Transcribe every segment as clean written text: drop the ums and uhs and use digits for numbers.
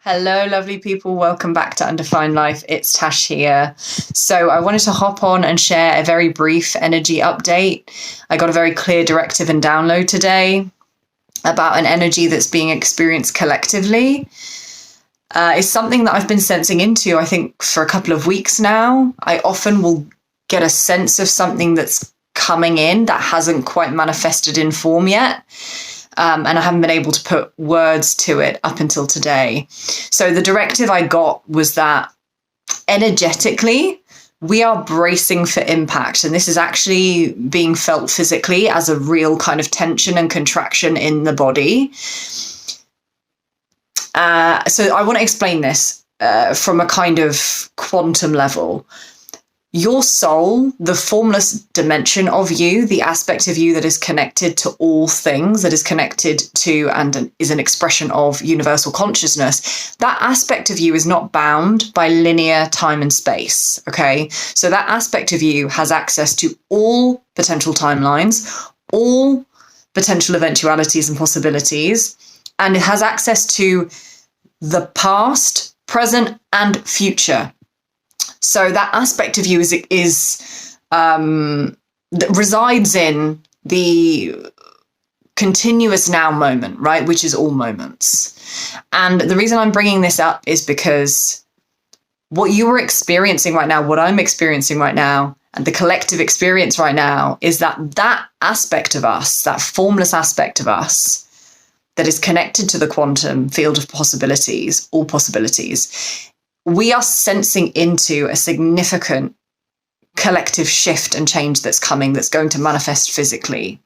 Hello, lovely people. Welcome back to Undefined Life. It's Tash here. So I wanted to hop on and share a very brief energy update. I got a very clear directive and download today about an energy that's being experienced collectively. It's something that I've been sensing into, I think, for a couple of weeks now. I often will get a sense of something that's coming in that hasn't quite manifested in form yet. And I haven't been able to put words to it up until today. So the directive I got was that energetically, we are bracing for impact. And this is actually being felt physically as a real kind of tension and contraction in the body. So I want to explain this from a kind of quantum level. Your soul, the formless dimension of you, the aspect of you that is connected to all things, that is connected to and is an expression of universal consciousness, that aspect of you is not bound by linear time and space, okay? So that aspect of you has access to all potential timelines, all potential eventualities and possibilities, and it has access to the past, present, and future. So that aspect of you that resides in the continuous now moment, right? Which is all moments. And the reason I'm bringing this up is because what you are experiencing right now, what I'm experiencing right now, and the collective experience right now is that aspect of us, that formless aspect of us that is connected to the quantum field of possibilities, all possibilities, we are sensing into a significant collective shift and change that's coming, that's going to manifest physically.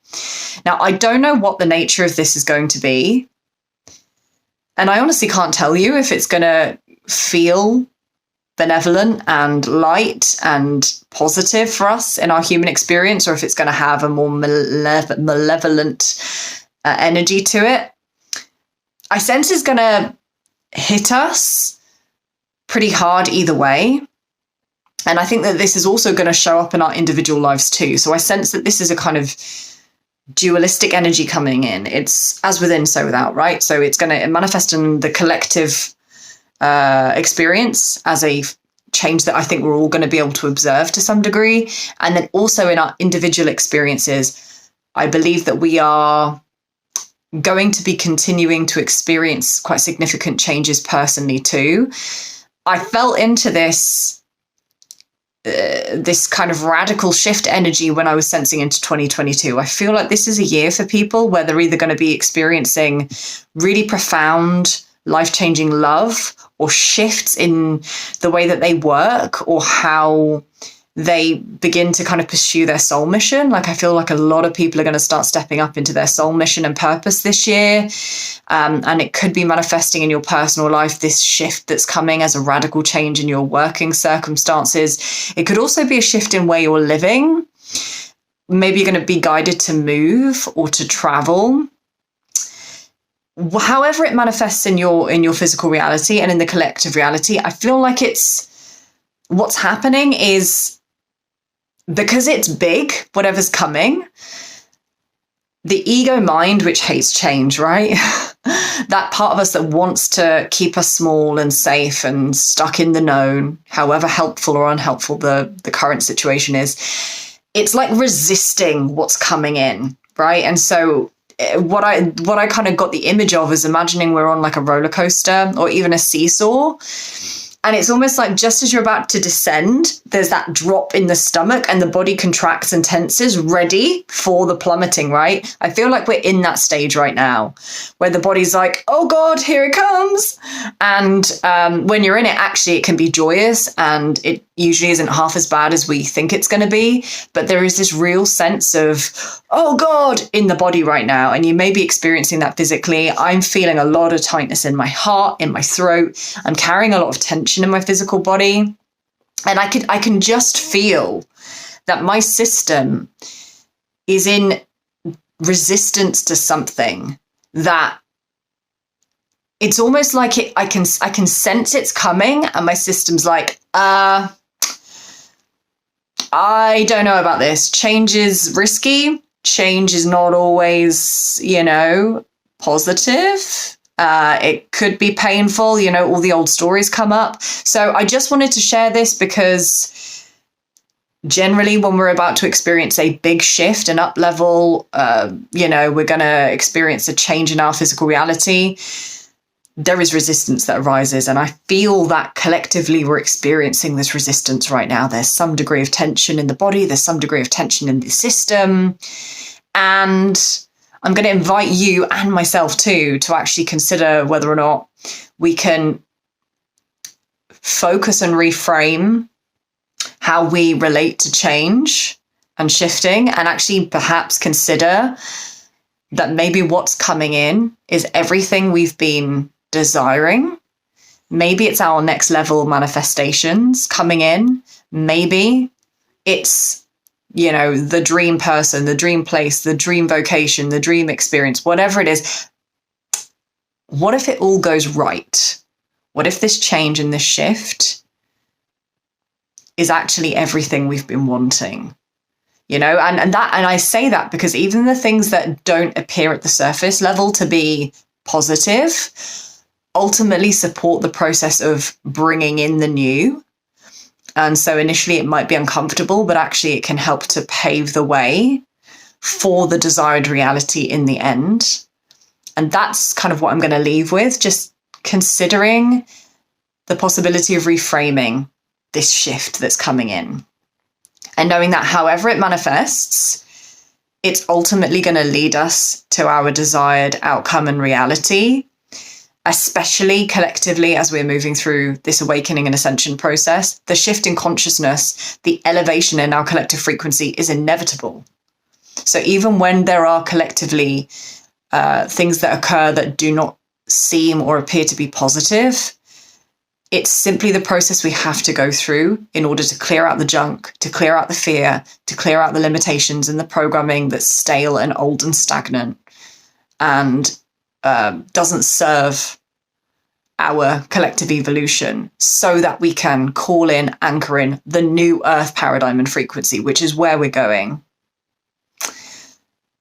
Now, I don't know what the nature of this is going to be. And I honestly can't tell you if it's going to feel benevolent and light and positive for us in our human experience, or if it's going to have a more malevolent energy to it. I sense it's going to hit us pretty hard either way. And I think that this is also going to show up in our individual lives too. So I sense that this is a kind of dualistic energy coming in. It's as within, so without, right? So it's going to manifest in the collective experience as a change that I think we're all going to be able to observe to some degree. And then also in our individual experiences, I believe that we are going to be continuing to experience quite significant changes personally too. I fell into this kind of radical shift energy when I was sensing into 2022. I feel like this is a year for people where they're either going to be experiencing really profound, life-changing love or shifts in the way that they work or how they begin to kind of pursue their soul mission. Like I feel like a lot of people are going to start stepping up into their soul mission and purpose this year. And it could be manifesting in your personal life, this shift that's coming as a radical change in your working circumstances. It could also be a shift in where you're living. Maybe you're going to be guided to move or to travel. However it manifests in your physical reality and in the collective reality, I feel like what's happening is, because it's big, whatever's coming, the ego mind, which hates change, right? That part of us that wants to keep us small and safe and stuck in the known, however helpful or unhelpful the current situation is, it's like resisting what's coming in, right? And so what I kind of got the image of is imagining we're on like a roller coaster or even a seesaw. And it's almost like just as you're about to descend, there's that drop in the stomach and the body contracts and tenses, ready for the plummeting, right? I feel like we're in that stage right now where the body's like, oh God, here it comes. And when you're in it, actually, it can be joyous and it usually isn't half as bad as we think it's going to be. But there is this real sense of, oh God, in the body right now. And you may be experiencing that physically. I'm feeling a lot of tightness in my heart, in my throat. I'm carrying a lot of tension in my physical body. And I can just feel that my system is in resistance to something that it's almost like I can sense it's coming and my system's like, I don't know about this. Change is risky. Change is not always, positive. It could be painful, all the old stories come up. So I just wanted to share this because generally when we're about to experience a big shift, an up level, we're going to experience a change in our physical reality, there is resistance that arises. And I feel that collectively we're experiencing this resistance right now. There's some degree of tension in the body. There's some degree of tension in the system. And I'm going to invite you and myself too to actually consider whether or not we can focus and reframe how we relate to change and shifting, and actually perhaps consider that maybe what's coming in is everything we've been desiring. Maybe it's our next level manifestations coming in. Maybe it's, the dream person, the dream place, the dream vocation, the dream experience, whatever it is. What if it all goes right? What if this change and this shift is actually everything we've been wanting? And I say that because even the things that don't appear at the surface level to be positive ultimately support the process of bringing in the new. And so initially it might be uncomfortable, but actually it can help to pave the way for the desired reality in the end. And that's kind of what I'm going to leave with, just considering the possibility of reframing this shift that's coming in. And knowing that however it manifests, it's ultimately going to lead us to our desired outcome and reality, especially collectively as we're moving through this awakening and ascension process. The shift in consciousness, the elevation in our collective frequency is inevitable. So even when there are collectively things that occur that do not seem or appear to be positive, it's simply the process we have to go through in order to clear out the junk, to clear out the fear, to clear out the limitations and the programming that's stale and old and stagnant and doesn't serve our collective evolution, so that we can call in, anchor in the new earth paradigm and frequency, which is where we're going.